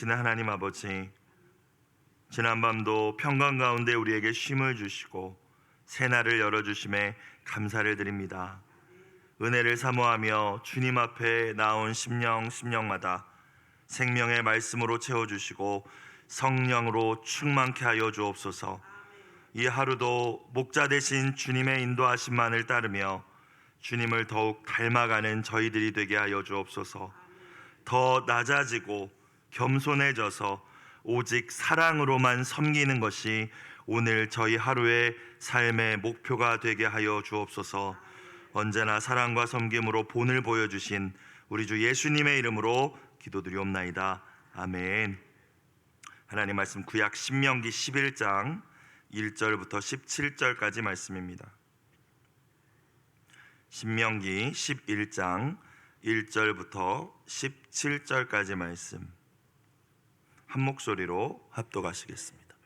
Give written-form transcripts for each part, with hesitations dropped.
하나님 아버지, 지난밤도 평강 가운데 우리에게 쉼을 주시고 새날을 열어주심에 감사를 드립니다. 은혜를 사모하며 주님 앞에 나온 심령마다 생명의 말씀으로 채워주시고 성령으로 충만케 하여 주옵소서. 이 하루도 목자 되신 주님의 인도하심만을 따르며 주님을 더욱 닮아가는 저희들이 되게 하여 주옵소서. 더 낮아지고 겸손해져서 오직 사랑으로만 섬기는 것이 오늘 저희 하루의 삶의 목표가 되게 하여 주옵소서. 언제나 사랑과 섬김으로 본을 보여주신 우리 주 예수님의 이름으로 기도드리옵나이다. 아멘. 하나님 말씀 구약 신명기 11장 1절부터 17절까지 말씀입니다. 신명기 11장 1절부터 17절까지 말씀 한 목소리로 합독하시겠습니다.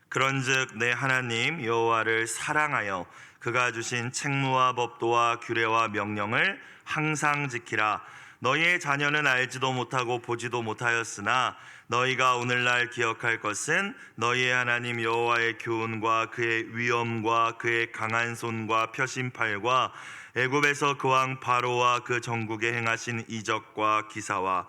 그런즉 내 하나님 여호와를 사랑하여 그가 주신 책무와 법도와 규례와 명령을 항상 지키라. 너희의 자녀는 알지도 못하고 보지도 못하였으나 너희가 오늘날 기억할 것은 너희의 하나님 여호와의 교훈과 그의 위엄과 그의 강한 손과 펴신 팔과 애굽에서 그 왕 바로와 그 전국에 행하신 이적과 기사와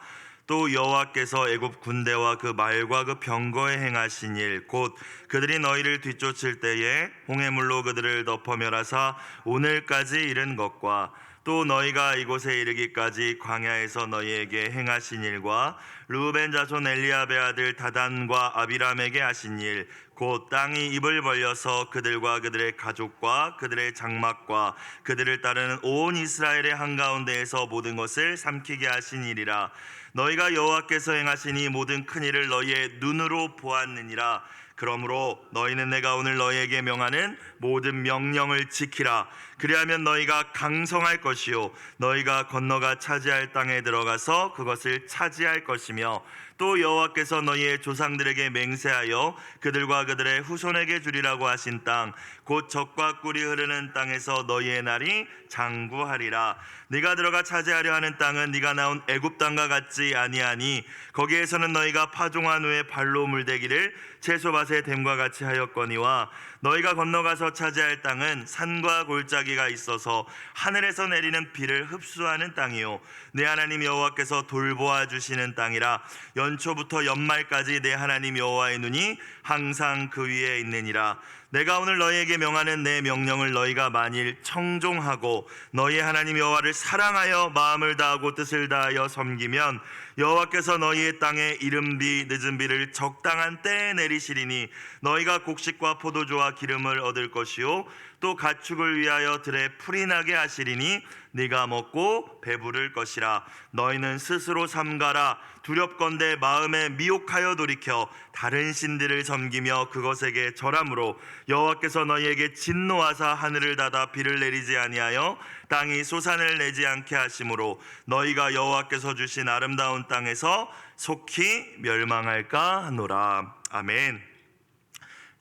또 여호와께서 애굽 군대와 그 말과 그 병거에 행하신 일, 곧 그들이 너희를 뒤쫓을 때에 홍해물로 그들을 덮어 멸하사 오늘까지 이른 것과 또 너희가 이곳에 이르기까지 광야에서 너희에게 행하신 일과 르우벤 자손 엘리압의 아들 다단과 아비람에게 하신 일, 곧 땅이 입을 벌려서 그들과 그들의 가족과 그들의 장막과 그들을 따르는 온 이스라엘의 한가운데에서 모든 것을 삼키게 하신 일이라. 너희가 여호와께서 행하신 이 모든 큰 일을 너희의 눈으로 보았느니라. 그러므로 너희는 내가 오늘 너희에게 명하는 모든 명령을 지키라. 그리하면 너희가 강성할 것이요 너희가 건너가 차지할 땅에 들어가서 그것을 차지할 것이며 또 여호와께서 너희의 조상들에게 맹세하여 그들과 그들의 후손에게 주리라고 하신 땅, 곧 젖과 꿀이 흐르는 땅에서 너희의 날이 장구하리라. 네가 들어가 차지하려 하는 땅은 네가 나온 애굽 땅과 같지 아니하니 거기에서는 너희가 파종한 후에 발로 물대기를 채소밭에 댐과 같이 하였거니와 너희가 건너가서 차지할 땅은 산과 골짜기가 있어서 하늘에서 내리는 비를 흡수하는 땅이요 내 하나님 여호와께서 돌보아 주시는 땅이라. 연초부터 연말까지 내 하나님 여호와의 눈이 항상 그 위에 있느니라. 내가 오늘 너희에게 명하는 내 명령을 너희가 만일 청종하고 너희 하나님 여호와를 사랑하여 마음을 다하고 뜻을 다하여 섬기면 여호와께서 너희의 땅에 이른 비 늦은 비를 적당한 때에 내리시리니 너희가 곡식과 포도주와 기름을 얻을 것이요 또 가축을 위하여 들에 풀이 나게 하시리니 네가 먹고 배부를 것이라. 너희는 스스로 삼가라. 두렵건대 마음에 미혹하여 돌이켜 다른 신들을 섬기며 그것에게 절함으로 여호와께서 너희에게 진노하사 하늘을 닫아 비를 내리지 아니하여 땅이 소산을 내지 않게 하심으로 너희가 여호와께서 주신 아름다운 땅에서 속히 멸망할까 하노라. 아멘.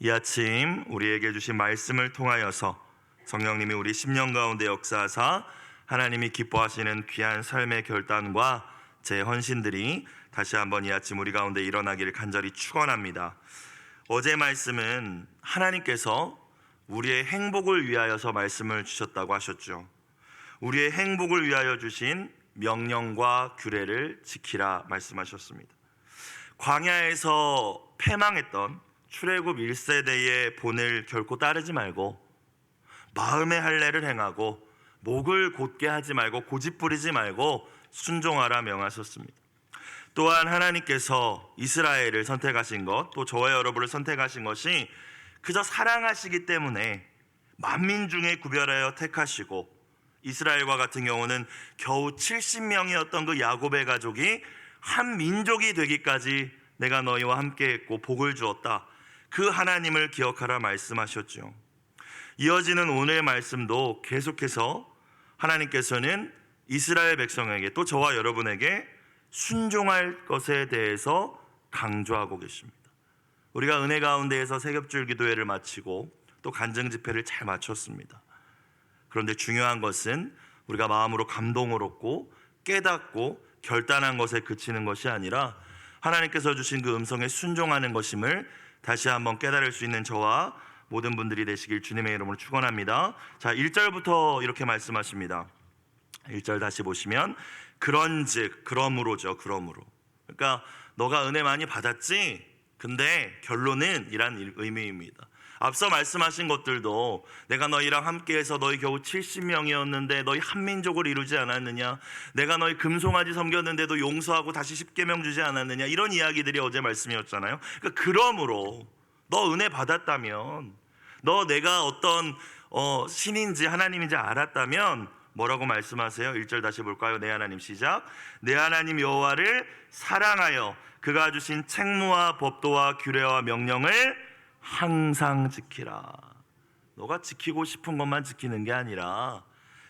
이 아침 우리에게 주신 말씀을 통하여서 성령님이 우리 심령 가운데 역사하사 하나님이 기뻐하시는 귀한 삶의 결단과 제 헌신들이 다시 한번 이 아침 우리 가운데 일어나기를 간절히 축원합니다. 어제 말씀은 하나님께서 우리의 행복을 위하여서 말씀을 주셨다고 하셨죠. 우리의 행복을 위하여 주신 명령과 규례를 지키라 말씀하셨습니다. 광야에서 패망했던 출애굽 1세대의 본을 결코 따르지 말고 마음의 할례를 행하고 목을 곧게 하지 말고 고집 부리지 말고 순종하라 명하셨습니다. 또한 하나님께서 이스라엘을 선택하신 것, 또 저와 여러분을 선택하신 것이 그저 사랑하시기 때문에 만민 중에 구별하여 택하시고 이스라엘과 같은 경우는 겨우 70명이었던 그 야곱의 가족이 한 민족이 되기까지 내가 너희와 함께 했고 복을 주었다. 그 하나님을 기억하라 말씀하셨죠. 이어지는 오늘의 말씀도 계속해서 하나님께서는 이스라엘 백성에게 또 저와 여러분에게 순종할 것에 대해서 강조하고 계십니다. 우리가 은혜 가운데에서 새벽줄 기도회를 마치고 또 간증 집회를 잘 마쳤습니다. 그런데 중요한 것은 우리가 마음으로 감동을 얻고 깨닫고 결단한 것에 그치는 것이 아니라 하나님께서 주신 그 음성에 순종하는 것임을 다시 한번 깨달을 수 있는 저와 모든 분들이 되시길 주님의 이름으로 축원합니다. 자, 1절부터 이렇게 말씀하십니다. 1절 다시 보시면 그런즉, 그러므로죠. 그러므로. 그러니까 너가 은혜 많이 받았지? 근데 결론은 이란 의미입니다. 앞서 말씀하신 것들도 내가 너희랑 함께해서 너희 겨우 70명이었는데 너희 한민족을 이루지 않았느냐? 내가 너희 금송아지 섬겼는데도 용서하고 다시 10계명 주지 않았느냐? 이런 이야기들이 어제 말씀이었잖아요. 그러니까 그러므로 너 은혜 받았다면, 너 내가 어떤 신인지 하나님인지 알았다면 뭐라고 말씀하세요? 1절 다시 볼까요? 내 하나님 시작. 내 하나님 여호와를 사랑하여 그가 주신 책무와 법도와 규례와 명령을 항상 지키라. 너가 지키고 싶은 것만 지키는 게 아니라,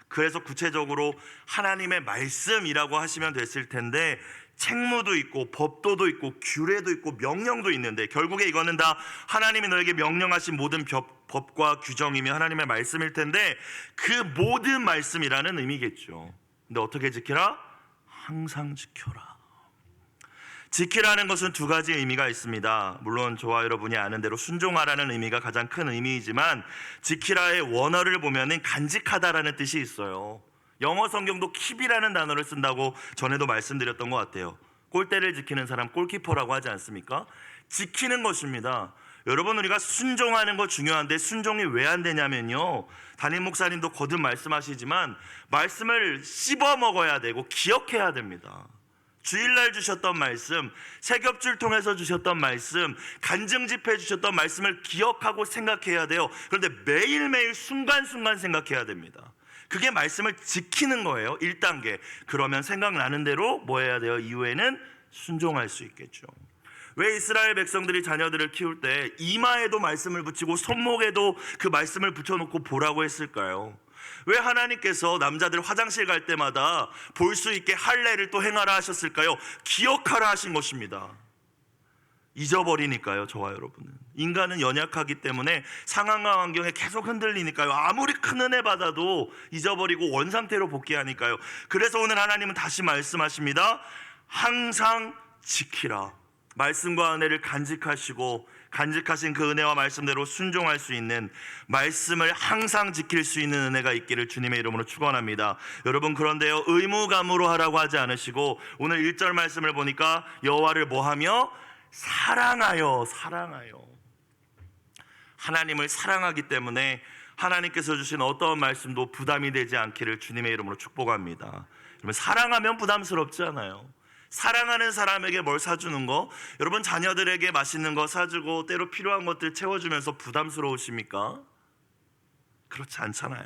그래서 구체적으로 하나님의 말씀이라고 하시면 됐을 텐데 책무도 있고 법도도 있고 규례도 있고 명령도 있는데 결국에 이거는 다 하나님이 너에게 명령하신 모든 법과 규정이며 하나님의 말씀일 텐데 그 모든 말씀이라는 의미겠죠. 근데 어떻게 지키라? 항상 지켜라. 지키라는 것은 두 가지 의미가 있습니다. 물론 저와 여러분이 아는 대로 순종하라는 의미가 가장 큰 의미이지만 지키라의 원어를 보면은 간직하다라는 뜻이 있어요. 영어 성경도 keep이라는 단어를 쓴다고 전에도 말씀드렸던 것 같아요. 골대를 지키는 사람 골키퍼라고 하지 않습니까? 지키는 것입니다. 여러분, 우리가 순종하는 거 중요한데 순종이 왜 안 되냐면요, 담임 목사님도 거듭 말씀하시지만 말씀을 씹어 먹어야 되고 기억해야 됩니다. 주일날 주셨던 말씀, 세겹줄 통해서 주셨던 말씀, 간증 집회 주셨던 말씀을 기억하고 생각해야 돼요. 그런데 매일매일 순간순간 생각해야 됩니다. 그게 말씀을 지키는 거예요. 1단계. 그러면 생각나는 대로 뭐 해야 돼요? 이후에는 순종할 수 있겠죠. 왜 이스라엘 백성들이 자녀들을 키울 때 이마에도 말씀을 붙이고 손목에도 그 말씀을 붙여놓고 보라고 했을까요? 왜 하나님께서 남자들 화장실 갈 때마다 볼 수 있게 할례를 또 행하라 하셨을까요? 기억하라 하신 것입니다. 잊어버리니까요. 저와 여러분은 인간은 연약하기 때문에 상황과 환경에 계속 흔들리니까요. 아무리 큰 은혜 받아도 잊어버리고 원상태로 복귀하니까요. 그래서 오늘 하나님은 다시 말씀하십니다. 항상 지키라. 말씀과 은혜를 간직하시고 간직하신 그 은혜와 말씀대로 순종할 수 있는, 말씀을 항상 지킬 수 있는 은혜가 있기를 주님의 이름으로 축원합니다. 여러분, 그런데요, 의무감으로 하라고 하지 않으시고 오늘 1절 말씀을 보니까 여호와를 뭐하며? 사랑하여. 하나님을 사랑하기 때문에 하나님께서 주신 어떠한 말씀도 부담이 되지 않기를 주님의 이름으로 축복합니다. 여러분, 사랑하면 부담스럽지 않아요. 사랑하는 사람에게 뭘 사주는 거, 여러분 자녀들에게 맛있는 거 사주고 때로 필요한 것들 채워주면서 부담스러우십니까? 그렇지 않잖아요.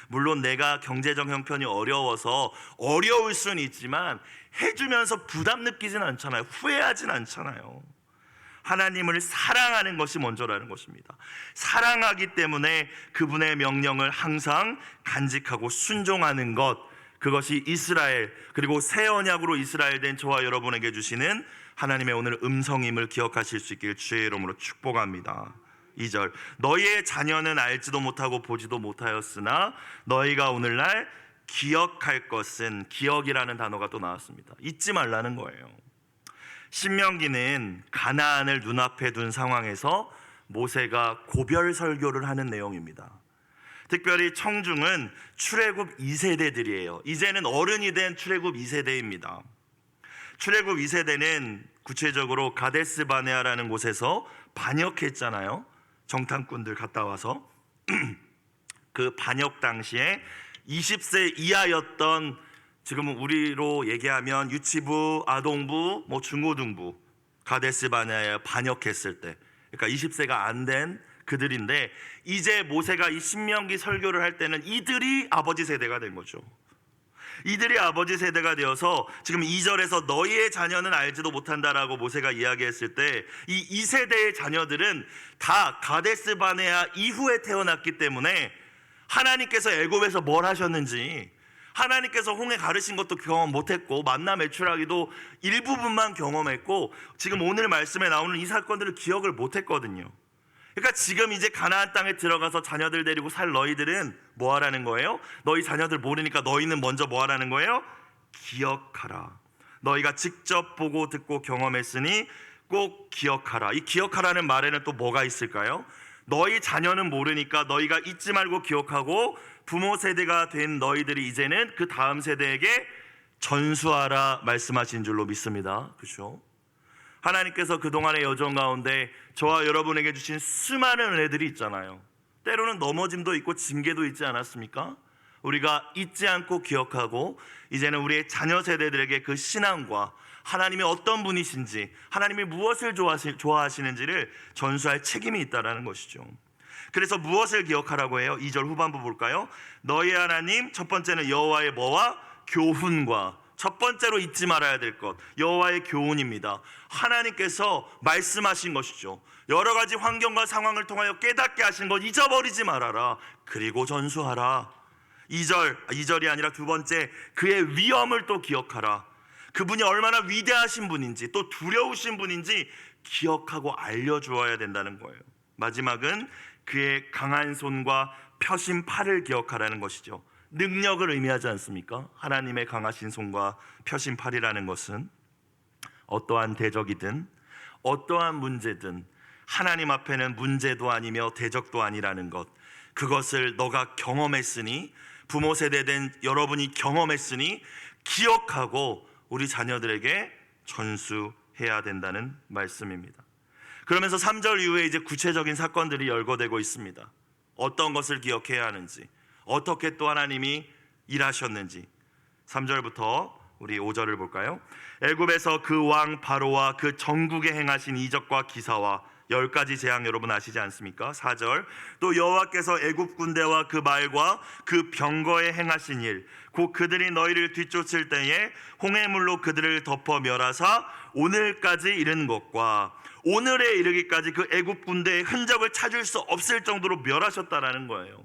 물론 내가 경제적 형편이 어려워서 어려울 수는 있지만 해주면서 부담 느끼진 않잖아요. 후회하진 않잖아요. 하나님을 사랑하는 것이 먼저라는 것입니다. 사랑하기 때문에 그분의 명령을 항상 간직하고 순종하는 것, 그것이 이스라엘, 그리고 새 언약으로 이스라엘 된 저와 여러분에게 주시는 하나님의 오늘 음성임을 기억하실 수 있기를 주의 이름으로 축복합니다. 2절. 너희의 자녀는 알지도 못하고 보지도 못하였으나 너희가 오늘날 기억할 것은, 기억이라는 단어가 또 나왔습니다. 잊지 말라는 거예요. 신명기는 가나안을 눈앞에 둔 상황에서 모세가 고별 설교를 하는 내용입니다. 특별히 청중은 출애굽 2세대들이에요. 이제는 어른이 된 출애굽 2세대입니다. 출애굽 2세대는 구체적으로 가데스 바네아라는 곳에서 반역했잖아요. 정탐꾼들 갔다 와서 그 반역 당시에 20세 이하였던, 지금 우리로 얘기하면 유치부, 아동부, 중고등부, 가데스 바네아에 반역했을 때, 그러니까 20세가 안 된 그들인데, 이제 모세가 이 신명기 설교를 할 때는 이들이 아버지 세대가 된 거죠. 이들이 아버지 세대가 되어서 지금 2절에서 너희의 자녀는 알지도 못한다라고 모세가 이야기했을 때, 이 2세대의 자녀들은 다 가데스 바네아 이후에 태어났기 때문에 하나님께서 애굽에서 뭘 하셨는지, 하나님께서 홍해 가르신 것도 경험 못했고 만나 매출하기도 일부분만 경험했고 지금 오늘 말씀에 나오는 이 사건들을 기억을 못했거든요. 그러니까 지금 이제 가나안 땅에 들어가서 자녀들 데리고 살 너희들은 뭐 하라는 거예요? 너희 자녀들 모르니까 너희는 먼저 뭐 하라는 거예요? 기억하라. 너희가 직접 보고 듣고 경험했으니 꼭 기억하라. 이 기억하라는 말에는 또 뭐가 있을까요? 너희 자녀는 모르니까 너희가 잊지 말고 기억하고, 부모 세대가 된 너희들이 이제는 그 다음 세대에게 전수하라 말씀하신 줄로 믿습니다. 그렇죠? 하나님께서 그동안의 여정 가운데 저와 여러분에게 주신 수많은 은혜들이 있잖아요. 때로는 넘어짐도 있고 징계도 있지 않았습니까? 우리가 잊지 않고 기억하고, 이제는 우리의 자녀 세대들에게 그 신앙과 하나님이 어떤 분이신지, 하나님이 무엇을 좋아하시는지를 전수할 책임이 있다는 것이죠. 그래서 무엇을 기억하라고 해요? 2절 후반부 볼까요? 너희 하나님, 첫 번째는 여호와의 뭐와? 교훈과. 첫 번째로 잊지 말아야 될 것, 여호와의 교훈입니다. 하나님께서 말씀하신 것이죠. 여러 가지 환경과 상황을 통하여 깨닫게 하신 것 잊어버리지 말아라. 그리고 전수하라. 2절이 아니라 두 번째, 그의 위엄을 또 기억하라. 그분이 얼마나 위대하신 분인지, 또 두려우신 분인지 기억하고 알려주어야 된다는 거예요. 마지막은 그의 강한 손과 펴신 팔을 기억하라는 것이죠. 능력을 의미하지 않습니까? 하나님의 강하신 손과 펴신 팔이라는 것은 어떠한 대적이든 어떠한 문제든 하나님 앞에는 문제도 아니며 대적도 아니라는 것, 그것을 너가 경험했으니, 부모 세대된 여러분이 경험했으니 기억하고 우리 자녀들에게 전수해야 된다는 말씀입니다. 그러면서 3절 이후에 이제 구체적인 사건들이 열거되고 있습니다. 어떤 것을 기억해야 하는지, 어떻게 또 하나님이 일하셨는지. 3절부터 우리 5절을 볼까요? 애굽에서 그 왕 바로와 그 전국에 행하신 이적과 기사와 10가지 재앙 여러분 아시지 않습니까? 4절, 또 여호와께서 애굽 군대와 그 말과 그 병거에 행하신 일, 곧 그들이 너희를 뒤쫓을 때에 홍해물로 그들을 덮어 멸하사 오늘까지 이른 것과, 오늘에 이르기까지 그 애굽 군대의 흔적을 찾을 수 없을 정도로 멸하셨다라는 거예요.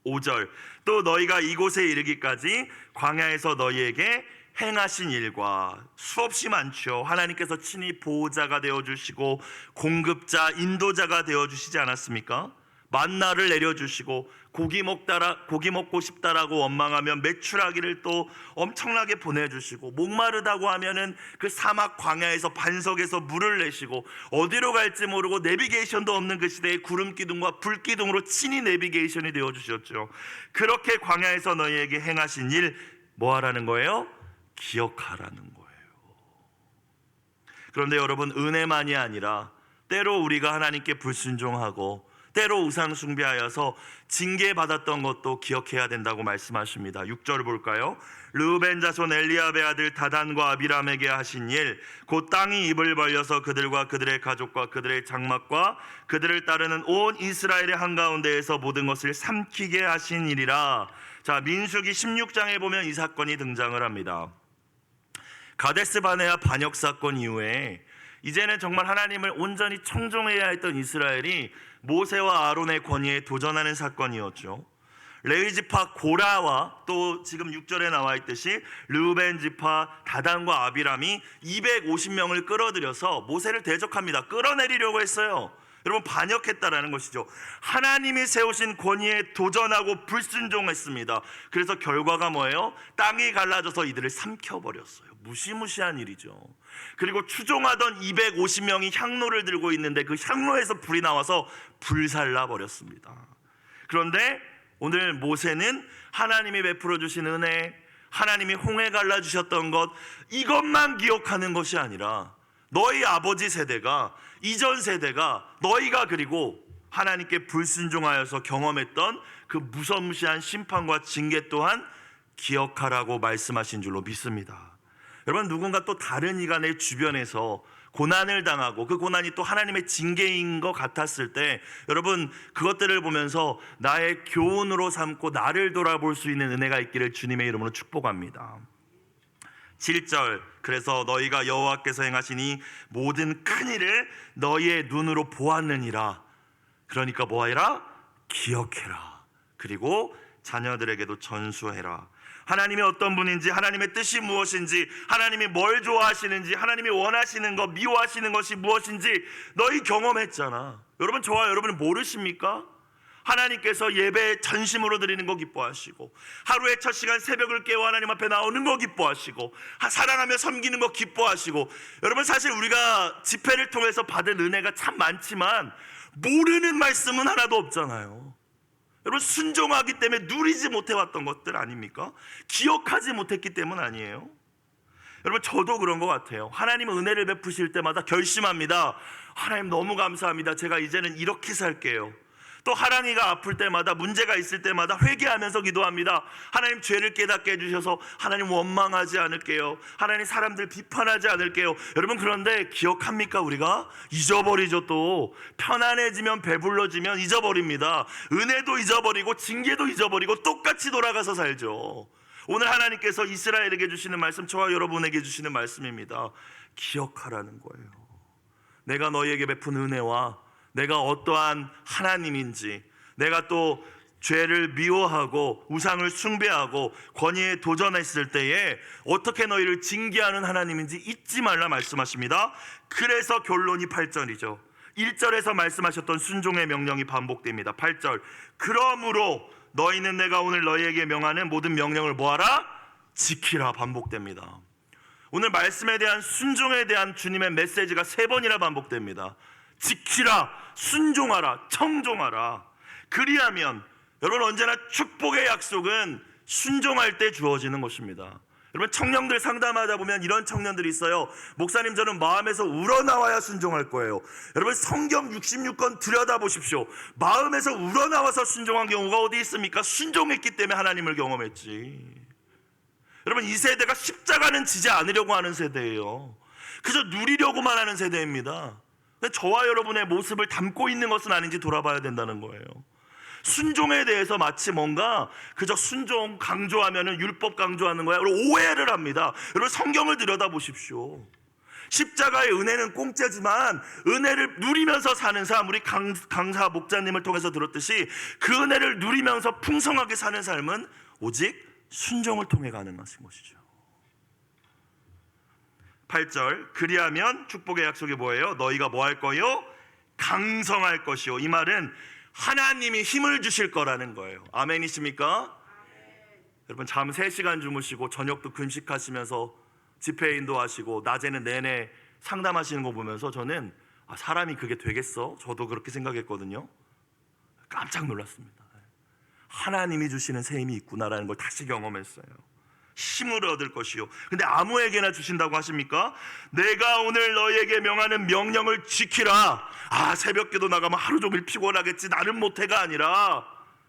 5절, 또 너희가 이곳에 이르기까지 광야에서 너희에게 행하신 일과, 수없이 많죠. 하나님께서 친히 보호자가 되어주시고 공급자, 인도자가 되어주시지 않았습니까? 만나를 내려주시고 고기 먹고 싶다라고 원망하면 메추라기를 또 엄청나게 보내주시고, 목마르다고 하면은 그 사막 광야에서 반석에서 물을 내시고, 어디로 갈지 모르고 내비게이션도 없는 그 시대에 구름 기둥과 불 기둥으로 친히 내비게이션이 되어주셨죠. 그렇게 광야에서 너희에게 행하신 일 뭐하라는 거예요? 기억하라는 거예요. 그런데 여러분, 은혜만이 아니라 때로 우리가 하나님께 불순종하고 때로 우상 숭배하여서 징계받았던 것도 기억해야 된다고 말씀하십니다. 6절 볼까요? 르우벤 자손 엘리압의 아들 다단과 아비람에게 하신 일, 곧 땅이 입을 벌려서 그들과 그들의 가족과 그들의 장막과 그들을 따르는 온 이스라엘의 한가운데에서 모든 것을 삼키게 하신 일이라. 자, 민수기 16장에 보면 이 사건이 등장을 합니다. 가데스 바네아 반역 사건 이후에 이제는 정말 하나님을 온전히 청종해야 했던 이스라엘이 모세와 아론의 권위에 도전하는 사건이었죠. 레위 지파 고라와 또 지금 6절에 나와 있듯이 르우벤 지파 다단과 아비람이 250명을 끌어들여서 모세를 대적합니다. 끌어내리려고 했어요. 여러분, 반역했다라는 것이죠. 하나님이 세우신 권위에 도전하고 불순종했습니다. 그래서 결과가 뭐예요? 땅이 갈라져서 이들을 삼켜버렸어요. 무시무시한 일이죠. 그리고 추종하던 250명이 향로를 들고 있는데 그 향로에서 불이 나와서 불살라 버렸습니다. 그런데 오늘 모세는 하나님이 베풀어 주신 은혜, 하나님이 홍해 갈라주셨던 것, 이것만 기억하는 것이 아니라 너희 아버지 세대가, 이전 세대가, 너희가 그리고 하나님께 불순종하여서 경험했던 그 무서무시한 심판과 징계 또한 기억하라고 말씀하신 줄로 믿습니다. 여러분, 누군가 또 다른 이가 내 주변에서 고난을 당하고 그 고난이 또 하나님의 징계인 것 같았을 때, 여러분, 그것들을 보면서 나의 교훈으로 삼고 나를 돌아볼 수 있는 은혜가 있기를 주님의 이름으로 축복합니다. 7절, 그래서 너희가 여호와께서 행하신 이 모든 큰 일을 너희의 눈으로 보았느니라. 그러니까 뭐하라? 기억해라. 그리고 자녀들에게도 전수해라. 하나님이 어떤 분인지, 하나님의 뜻이 무엇인지, 하나님이 뭘 좋아하시는지, 하나님이 원하시는 것, 미워하시는 것이 무엇인지 너희 경험했잖아. 여러분, 저와 여러분은 모르십니까? 하나님께서 예배 전심으로 드리는 거 기뻐하시고, 하루의 첫 시간 새벽을 깨워 하나님 앞에 나오는 거 기뻐하시고, 사랑하며 섬기는 거 기뻐하시고. 여러분, 사실 우리가 집회를 통해서 받은 은혜가 참 많지만 모르는 말씀은 하나도 없잖아요. 여러분, 순종하기 때문에 누리지 못해왔던 것들 아닙니까? 기억하지 못했기 때문 아니에요? 여러분, 저도 그런 것 같아요. 하나님은 은혜를 베푸실 때마다 결심합니다. 하나님 너무 감사합니다. 제가 이제는 이렇게 살게요. 또 하랑이가 아플 때마다, 문제가 있을 때마다 회개하면서 기도합니다. 하나님, 죄를 깨닫게 해주셔서 하나님 원망하지 않을게요. 하나님, 사람들 비판하지 않을게요. 여러분, 그런데 기억합니까? 우리가 잊어버리죠. 또 편안해지면, 배불러지면 잊어버립니다. 은혜도 잊어버리고 징계도 잊어버리고 똑같이 돌아가서 살죠. 오늘 하나님께서 이스라엘에게 주시는 말씀, 저와 여러분에게 주시는 말씀입니다. 기억하라는 거예요. 내가 너희에게 베푼 은혜와 내가 어떠한 하나님인지, 내가 또 죄를 미워하고 우상을 숭배하고 권위에 도전했을 때에 어떻게 너희를 징계하는 하나님인지 잊지 말라 말씀하십니다. 그래서 결론이 8절이죠. 1절에서 말씀하셨던 순종의 명령이 반복됩니다. 8절, 그러므로 너희는 내가 오늘 너희에게 명하는 모든 명령을 뭐하라? 지키라. 반복됩니다. 오늘 말씀에 대한 순종에 대한 주님의 메시지가 3번이나 반복됩니다. 지키라, 순종하라, 청종하라. 그리하면, 여러분, 언제나 축복의 약속은 순종할 때 주어지는 것입니다. 여러분, 청년들 상담하다 보면 이런 청년들이 있어요. 목사님, 저는 마음에서 우러나와야 순종할 거예요. 여러분, 성경 66권 들여다보십시오. 마음에서 우러나와서 순종한 경우가 어디 있습니까? 순종했기 때문에 하나님을 경험했지. 여러분, 이 세대가 십자가는 지지 않으려고 하는 세대예요. 그저 누리려고만 하는 세대입니다. 저와 여러분의 모습을 담고 있는 것은 아닌지 돌아봐야 된다는 거예요. 순종에 대해서 마치 뭔가 그저 순종 강조하면 율법 강조하는 거야, 오해를 합니다. 여러분, 성경을 들여다보십시오. 십자가의 은혜는 공짜지만 은혜를 누리면서 사는 삶, 우리 강사 목자님을 통해서 들었듯이 그 은혜를 누리면서 풍성하게 사는 삶은 오직 순종을 통해 가능하신 것이죠. 8절, 그리하면 축복의 약속이 뭐예요? 너희가 뭐 할 거요? 강성할 것이요. 이 말은 하나님이 힘을 주실 거라는 거예요. 아멘이십니까? 여러분, 잠 3시간 주무시고 저녁도 금식하시면서 집회 인도하시고 낮에는 내내 상담하시는 거 보면서 저는 사람이 그게 되겠어? 저도 그렇게 생각했거든요. 깜짝 놀랐습니다. 하나님이 주시는 새 힘이 있구나라는 걸 다시 경험했어요. 힘을 얻을 것이요. 근데 아무에게나 주신다고 하십니까? 내가 오늘 너희에게 명하는 명령을 지키라. 새벽기도 나가면 하루 종일 피곤하겠지, 나는 못해가 아니라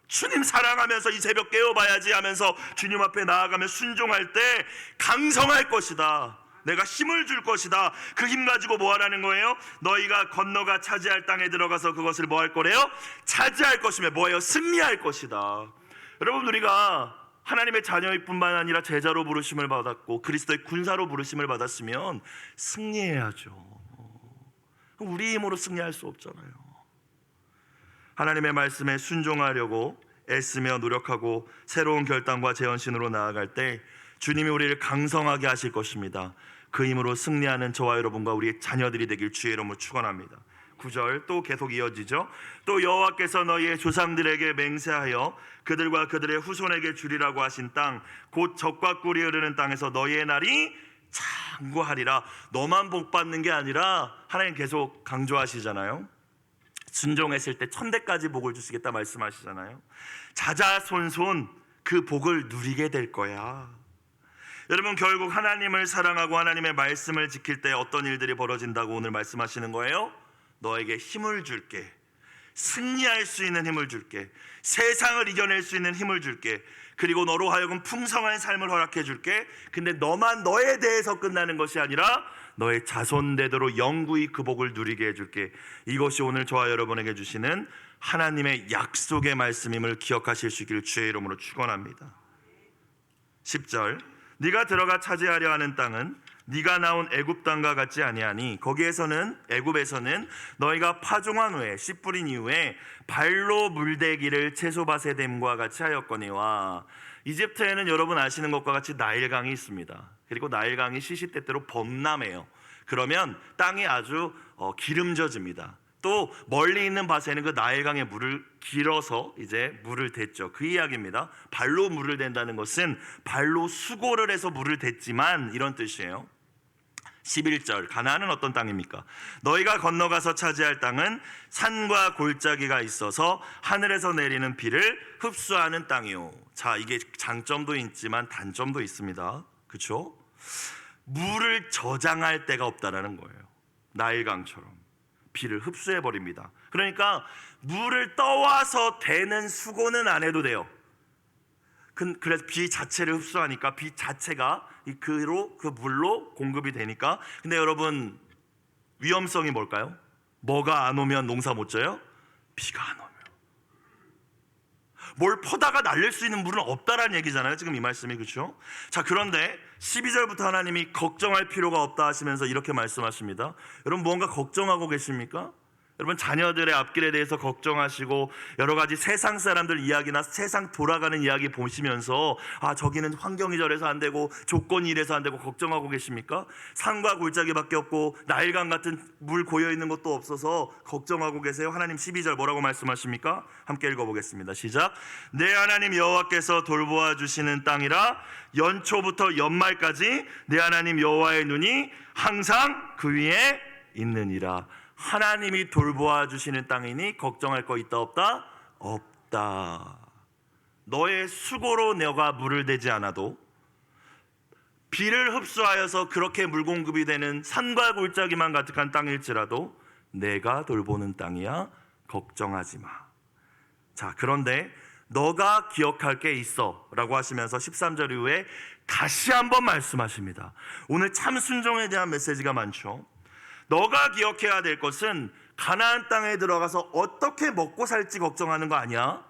주님 사랑하면서 이 새벽 깨워봐야지 하면서 주님 앞에 나아가며 순종할 때 강성할 것이다. 내가 힘을 줄 것이다. 그 힘 가지고 뭐 하라는 거예요? 너희가 건너가 차지할 땅에 들어가서 그것을 뭐 할 거래요? 차지할 것이며 뭐예요? 승리할 것이다. 여러분, 우리가 하나님의 자녀일 뿐만 아니라 제자로 부르심을 받았고 그리스도의 군사로 부르심을 받았으면 승리해야죠. 우리 힘으로 승리할 수 없잖아요. 하나님의 말씀에 순종하려고 애쓰며 노력하고 새로운 결단과 재헌신으로 나아갈 때 주님이 우리를 강성하게 하실 것입니다. 그 힘으로 승리하는 저와 여러분과 우리의 자녀들이 되길 주의 이름으로 축원합니다. 9절 또 계속 이어지죠. 또 여호와께서 너희의 조상들에게 맹세하여 그들과 그들의 후손에게 주리라고 하신 땅, 곧 젖과 꿀이 흐르는 땅에서 너희의 날이 장구하리라. 너만 복 받는 게 아니라 하나님 계속 강조하시잖아요. 순종했을 때 천대까지 복을 주시겠다 말씀하시잖아요. 자자손손 그 복을 누리게 될 거야. 여러분, 결국 하나님을 사랑하고 하나님의 말씀을 지킬 때 어떤 일들이 벌어진다고 오늘 말씀하시는 거예요? 너에게 힘을 줄게. 승리할 수 있는 힘을 줄게. 세상을 이겨낼 수 있는 힘을 줄게. 그리고 너로 하여금 풍성한 삶을 허락해 줄게. 근데 너만 너에 대해서 끝나는 것이 아니라 너의 자손대대로 영구히 그 복을 누리게 해줄게. 이것이 오늘 저와 여러분에게 주시는 하나님의 약속의 말씀임을 기억하실 수 있기를 주의 이름으로 축원합니다. 10절 네가 들어가 차지하려 하는 땅은 네가 나온 애굽 땅과 같지 아니하니 거기에서는, 애굽에서는 너희가 파종한 후에 씨 뿌린 이후에 발로 물대기를 채소밭에 댐과 같이 하였거니와. 이집트에는 여러분 아시는 것과 같이 나일강이 있습니다. 그리고 나일강이 시시때때로 범람해요. 그러면 땅이 아주 기름져집니다. 그것도 멀리 있는 밭에는 그 나일강의 물을 길어서 이제 물을 댔죠. 그 이야기입니다. 발로 물을 댄다는 것은 발로 수고를 해서 물을 댔지만 이런 뜻이에요. 11절 가나안은 어떤 땅입니까? 너희가 건너가서 차지할 땅은 산과 골짜기가 있어서 하늘에서 내리는 비를 흡수하는 땅이요. 자, 이게 장점도 있지만 단점도 있습니다. 그렇죠? 물을 저장할 데가 없다라는 거예요. 나일강처럼 비를 흡수해 버립니다. 그러니까 물을 떠와서 대는 수고는 안 해도 돼요. 그래서 비 자체를 흡수하니까 비 자체가 그 물로 공급이 되니까. 근데 여러분, 위험성이 뭘까요? 뭐가 안 오면 농사 못 져요? 비가 안 오면. 뭘 퍼다가 날릴 수 있는 물은 없다라는 얘기잖아요, 지금 이 말씀이. 그렇죠? 자, 그런데 12절부터 하나님이 걱정할 필요가 없다 하시면서 이렇게 말씀하십니다. 여러분, 뭔가 걱정하고 계십니까? 여러분, 자녀들의 앞길에 대해서 걱정하시고 여러 가지 세상 사람들 이야기나 세상 돌아가는 이야기 보시면서 저기는 환경이 저래서 안 되고 조건이 이래서 안 되고 걱정하고 계십니까? 산과 골짜기밖에 없고 나일강 같은 물 고여있는 것도 없어서 걱정하고 계세요? 하나님 12절 뭐라고 말씀하십니까? 함께 읽어보겠습니다. 시작. 내 하나님 여호와께서 돌보아 주시는 땅이라 연초부터 연말까지 내 하나님 여호와의 눈이 항상 그 위에 있느니라. 하나님이 돌보아 주시는 땅이니 걱정할 거 있다 없다? 없다. 너의 수고로 너가 물을 대지 않아도 비를 흡수하여서 그렇게 물 공급이 되는 산과 골짜기만 가득한 땅일지라도 내가 돌보는 땅이야. 걱정하지 마. 자, 그런데 너가 기억할 게 있어 라고 하시면서 13절 이후에 다시 한번 말씀하십니다. 오늘 참 순종에 대한 메시지가 많죠. 너가 기억해야 될 것은 가나안 땅에 들어가서 어떻게 먹고 살지 걱정하는 거 아니야.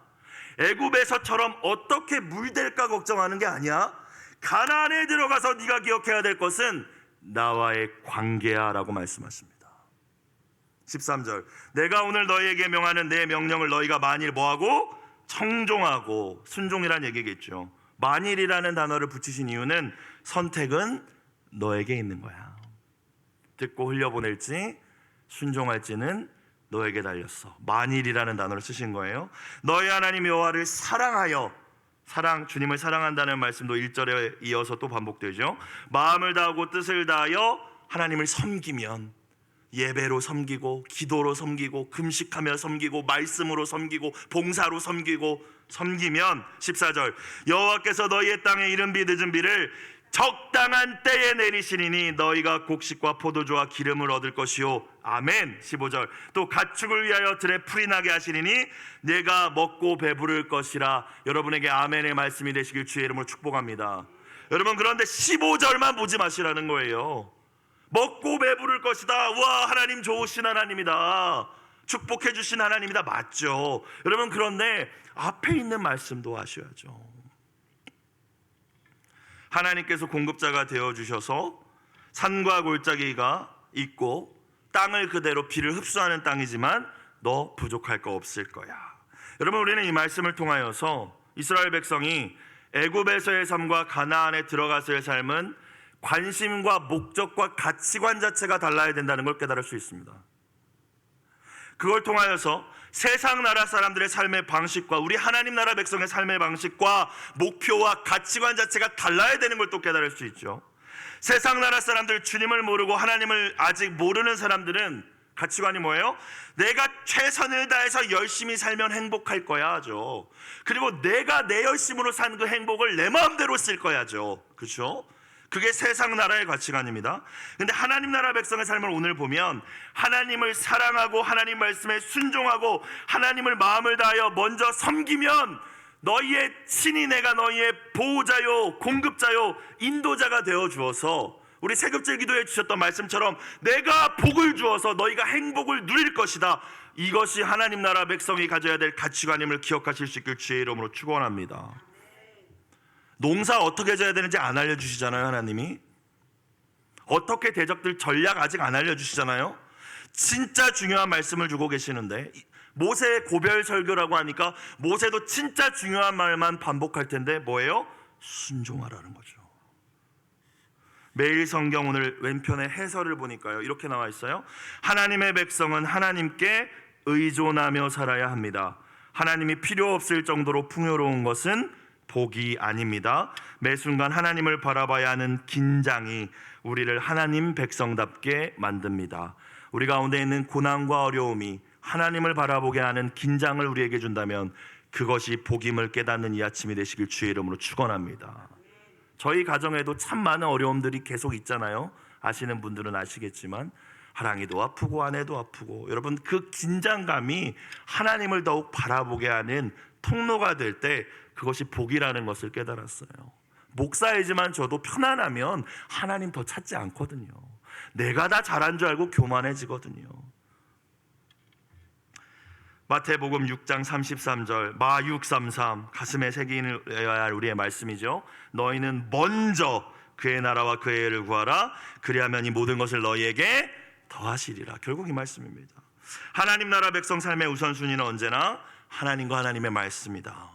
애굽에서처럼 어떻게 물될까 걱정하는 게 아니야. 가나안에 들어가서 네가 기억해야 될 것은 나와의 관계야 라고 말씀하십니다. 13절 내가 오늘 너희에게 명하는 내 명령을 너희가 만일 뭐하고? 청종하고. 순종이란 얘기겠죠. 만일이라는 단어를 붙이신 이유는 선택은 너에게 있는 거야. 듣고 흘려보낼지 순종할지는 너에게 달렸어. 만일이라는 단어를 쓰신 거예요. 너희 하나님 여호와를 사랑하여. 주님을 사랑한다는 말씀도 1절에 이어서 또 반복되죠. 마음을 다하고 뜻을 다하여 하나님을 섬기면, 예배로 섬기고 기도로 섬기고 금식하며 섬기고 말씀으로 섬기고 봉사로 섬기면 14절 여호와께서 너희의 땅에 이른 비 늦은 비를 적당한 때에 내리시리니 너희가 곡식과 포도주와 기름을 얻을 것이요. 아멘. 15절 또 가축을 위하여 들에 풀이 나게 하시리니 내가 먹고 배부를 것이라. 여러분에게 아멘의 말씀이 되시길 주의 이름으로 축복합니다. 여러분, 그런데 15절만 보지 마시라는 거예요. 먹고 배부를 것이다. 와, 하나님 좋으신 하나님이다. 축복해 주신 하나님이다. 맞죠. 여러분, 그런데 앞에 있는 말씀도 아셔야죠. 하나님께서 공급자가 되어주셔서 산과 골짜기가 있고 땅을 그대로 비를 흡수하는 땅이지만 너 부족할 거 없을 거야. 여러분, 우리는 이 말씀을 통하여서 이스라엘 백성이 애굽에서의 삶과 가나안에 들어가서의 삶은 관심과 목적과 가치관 자체가 달라야 된다는 걸 깨달을 수 있습니다. 그걸 통하여서 세상 나라 사람들의 삶의 방식과 우리 하나님 나라 백성의 삶의 방식과 목표와 가치관 자체가 달라야 되는 걸 또 깨달을 수 있죠. 세상 나라 사람들, 주님을 모르고 하나님을 아직 모르는 사람들은 가치관이 뭐예요? 내가 최선을 다해서 열심히 살면 행복할 거야죠. 그리고 내가 내 열심으로 산 그 행복을 내 마음대로 쓸 거야죠. 그렇죠? 그게 세상 나라의 가치관입니다. 근데 하나님 나라 백성의 삶을 오늘 보면 하나님을 사랑하고 하나님 말씀에 순종하고 하나님을 마음을 다하여 먼저 섬기면 너희의 친히 내가 너희의 보호자요 공급자요 인도자가 되어 주어서 우리 세급절 기도해 주셨던 말씀처럼 내가 복을 주어서 너희가 행복을 누릴 것이다. 이것이 하나님 나라 백성이 가져야 될 가치관임을 기억하실 수 있길 주의 이름으로 축원합니다. 농사 어떻게 져야 되는지 안 알려주시잖아요. 하나님이 어떻게 대적들 전략 아직 안 알려주시잖아요. 진짜 중요한 말씀을 주고 계시는데 모세의 고별 설교라고 하니까 모세도 진짜 중요한 말만 반복할 텐데 뭐예요? 순종하라는 거죠. 매일 성경 오늘 왼편에 해설을 보니까요, 이렇게 나와 있어요. 하나님의 백성은 하나님께 의존하며 살아야 합니다. 하나님이 필요 없을 정도로 풍요로운 것은 복이 아닙니다. 매 순간 하나님을 바라봐야 하는 긴장이 우리를 하나님 백성답게 만듭니다. 우리 가운데 있는 고난과 어려움이 하나님을 바라보게 하는 긴장을 우리에게 준다면 그것이 복임을 깨닫는 이 아침이 되시길 주의 이름으로 축원합니다. 저희 가정에도 참 많은 어려움들이 계속 있잖아요. 아시는 분들은 아시겠지만 하랑이도 아프고 아내도 아프고, 여러분 그 긴장감이 하나님을 더욱 바라보게 하는 통로가 될 때 그것이 복이라는 것을 깨달았어요. 목사이지만 저도 편안하면 하나님 더 찾지 않거든요. 내가 다 잘한 줄 알고 교만해지거든요. 마태복음 6장 33절 마 633 가슴에 새기어야 할 우리의 말씀이죠. 너희는 먼저 그의 나라와 그의 의를 구하라. 그리하면 이 모든 것을 너희에게 더하시리라. 결국 이 말씀입니다. 하나님 나라 백성 삶의 우선순위는 언제나 하나님과 하나님의 말씀이다.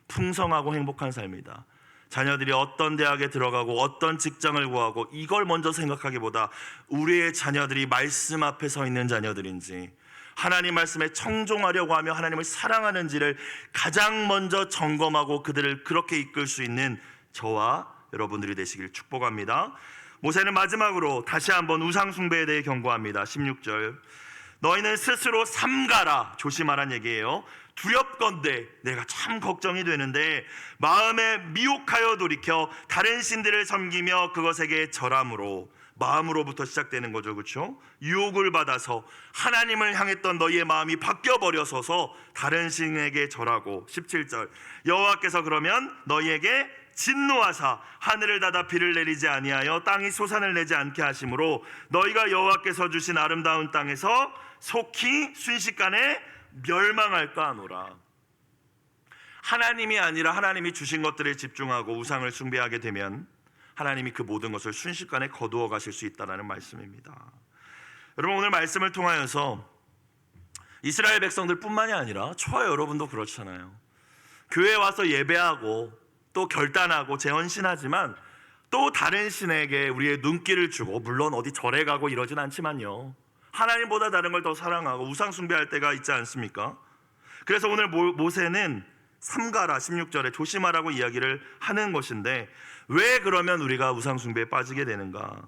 풍성하고 행복한 삶이다. 자녀들이 어떤 대학에 들어가고 어떤 직장을 구하고 이걸 먼저 생각하기보다 우리의 자녀들이 말씀 앞에 서 있는 자녀들인지, 하나님 말씀에 청종하려고 하며 하나님을 사랑하는지를 가장 먼저 점검하고 그들을 그렇게 이끌 수 있는 저와 여러분들이 되시길 축복합니다. 모세는 마지막으로 다시 한번 우상 숭배에 대해 경고합니다. 16절 너희는 스스로 삼가라. 조심하란 얘기예요. 두렵건대, 내가 참 걱정이 되는데 마음에 미혹하여 돌이켜 다른 신들을 섬기며 그것에게 절함으로, 마음으로부터 시작되는 거죠, 그렇죠? 유혹을 받아서 하나님을 향했던 너희의 마음이 바뀌어버려서서 다른 신에게 절하고. 17절 여호와께서 그러면 너희에게 진노하사 하늘을 닫아 비를 내리지 아니하여 땅이 소산을 내지 않게 하심으로 너희가 여호와께서 주신 아름다운 땅에서 속히 순식간에 멸망할까 하노라. 하나님이 아니라 하나님이 주신 것들에 집중하고 우상을 숭배하게 되면 하나님이 그 모든 것을 순식간에 거두어 가실 수 있다는 말씀입니다. 여러분 오늘 말씀을 통하여서 이스라엘 백성들 뿐만이 아니라 저와 여러분도 그렇잖아요. 교회에 와서 예배하고 또 결단하고 재헌신하지만 또 다른 신에게 우리의 눈길을 주고, 물론 어디 절에 가고 이러진 않지만요, 하나님보다 다른 걸 더 사랑하고 우상 숭배할 때가 있지 않습니까? 그래서 오늘 모세는 삼가라 16절에 조심하라고 이야기를 하는 것인데, 왜 그러면 우리가 우상 숭배에 빠지게 되는가?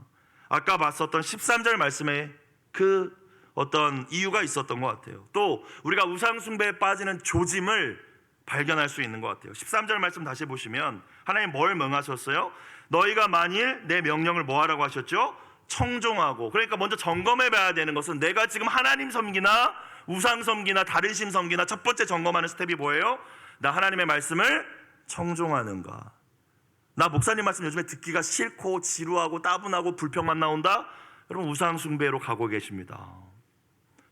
아까 봤었던 13절 말씀에 그 어떤 이유가 있었던 것 같아요. 또 우리가 우상 숭배에 빠지는 조짐을 발견할 수 있는 것 같아요. 13절 말씀 다시 보시면 하나님 뭘 명하셨어요? 너희가 만일 내 명령을 뭐 하라고 하셨죠? 청종하고. 그러니까 먼저 점검해 봐야 되는 것은 내가 지금 하나님 섬기나 우상 섬기나 다른 신 섬기나 첫 번째 점검하는 스텝이 뭐예요? 나 하나님의 말씀을 청종하는가? 나 목사님 말씀 요즘에 듣기가 싫고 지루하고 따분하고 불평만 나온다? 여러분 우상 숭배로 가고 계십니다.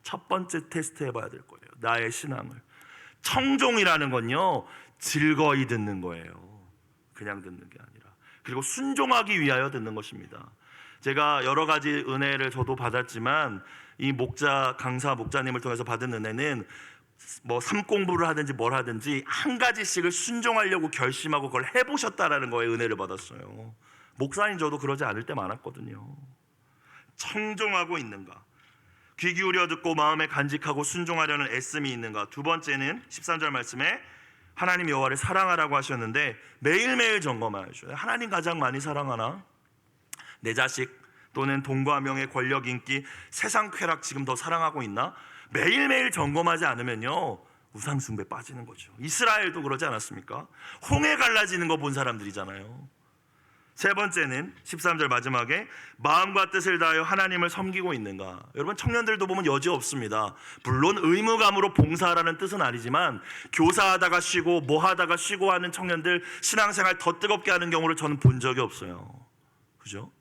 첫 번째 테스트 해봐야 될 거예요. 나의 신앙을. 청종이라는 건요, 즐거이 듣는 거예요. 그냥 듣는 게 아니라. 그리고 순종하기 위하여 듣는 것입니다. 제가 여러 가지 은혜를 저도 받았지만 이 목자 강사 목자님을 통해서 받은 은혜는 뭐 삶 공부를 하든지 뭘 하든지 한 가지씩을 순종하려고 결심하고 그걸 해보셨다라는 거에 은혜를 받았어요. 목사님 저도 그러지 않을 때 많았거든요. 청종하고 있는가? 귀 기울여 듣고 마음에 간직하고 순종하려는 애씀이 있는가? 두 번째는 13절 말씀에 하나님 여호와를 사랑하라고 하셨는데 매일매일 점검하셔요. 하나님 가장 많이 사랑하나? 내 자식 또는 돈과 명예, 권력, 인기, 세상 쾌락 지금 더 사랑하고 있나? 매일매일 점검하지 않으면요 우상 숭배 빠지는 거죠. 이스라엘도 그러지 않았습니까? 홍해 갈라지는 거 본 사람들이잖아요. 세 번째는 13절 마지막에 마음과 뜻을 다하여 하나님을 섬기고 있는가? 여러분 청년들도 보면 여지 없습니다. 물론 의무감으로 봉사하라는 뜻은 아니지만 교사하다가 쉬고 뭐 하다가 쉬고 하는 청년들 신앙생활 더 뜨겁게 하는 경우를 저는 본 적이 없어요. 그죠?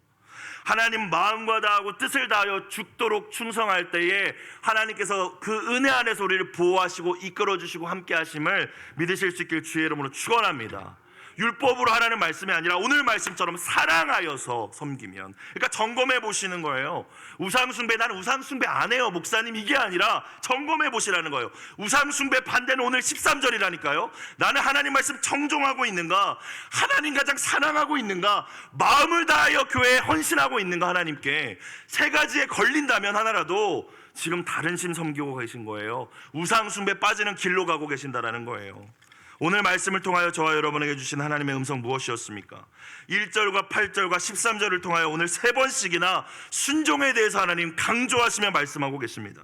하나님 마음과 다하고 뜻을 다하여 죽도록 충성할 때에 하나님께서 그 은혜 안에서 우리를 보호하시고 이끌어주시고 함께 하심을 믿으실 수 있길 주의 이름으로 축원합니다. 율법으로 하라는 말씀이 아니라 오늘 말씀처럼 사랑하여서 섬기면, 그러니까 점검해 보시는 거예요. 우상숭배, 나는 우상숭배 안 해요 목사님, 이게 아니라 점검해 보시라는 거예요. 우상숭배 반대는 오늘 13절이라니까요. 나는 하나님 말씀 청종하고 있는가, 하나님 가장 사랑하고 있는가, 마음을 다하여 교회에 헌신하고 있는가. 하나님께 세 가지에 걸린다면 하나라도 지금 다른 신 섬기고 계신 거예요. 우상숭배 빠지는 길로 가고 계신다라는 거예요. 오늘 말씀을 통하여 저와 여러분에게 주신 하나님의 음성 무엇이었습니까? 1절과 8절과 13절을 통하여 오늘 3번씩이나 순종에 대해서 하나님 강조하시며 말씀하고 계십니다.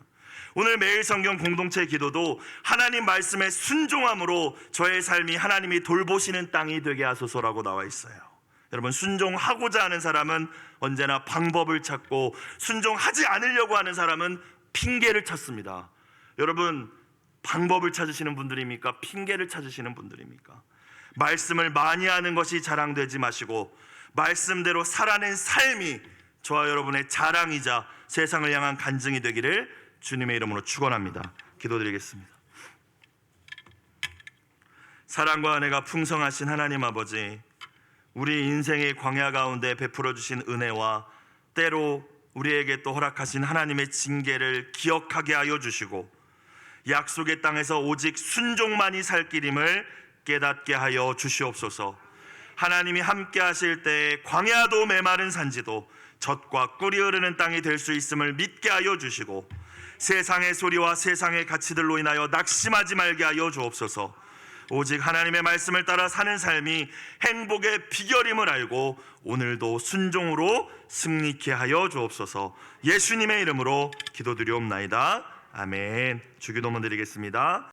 오늘 매일 성경 공동체 기도도 하나님 말씀에 순종함으로 저의 삶이 하나님이 돌보시는 땅이 되게 하소서라고 나와 있어요. 여러분, 순종하고자 하는 사람은 언제나 방법을 찾고, 순종하지 않으려고 하는 사람은 핑계를 찾습니다. 여러분, 방법을 찾으시는 분들입니까? 핑계를 찾으시는 분들입니까? 말씀을 많이 하는 것이 자랑되지 마시고 말씀대로 살아낸 삶이 저와 여러분의 자랑이자 세상을 향한 간증이 되기를 주님의 이름으로 축원합니다. 기도드리겠습니다. 사랑과 은혜가 풍성하신 하나님 아버지, 우리 인생의 광야 가운데 베풀어 주신 은혜와 때로 우리에게 또 허락하신 하나님의 징계를 기억하게 하여 주시고, 약속의 땅에서 오직 순종만이 살 길임을 깨닫게 하여 주시옵소서. 하나님이 함께 하실 때에 광야도 메마른 산지도 젖과 꿀이 흐르는 땅이 될 수 있음을 믿게 하여 주시고, 세상의 소리와 세상의 가치들로 인하여 낙심하지 말게 하여 주옵소서. 오직 하나님의 말씀을 따라 사는 삶이 행복의 비결임을 알고 오늘도 순종으로 승리케 하여 주옵소서. 예수님의 이름으로 기도드리옵나이다. 아멘. 주기도문 드리겠습니다.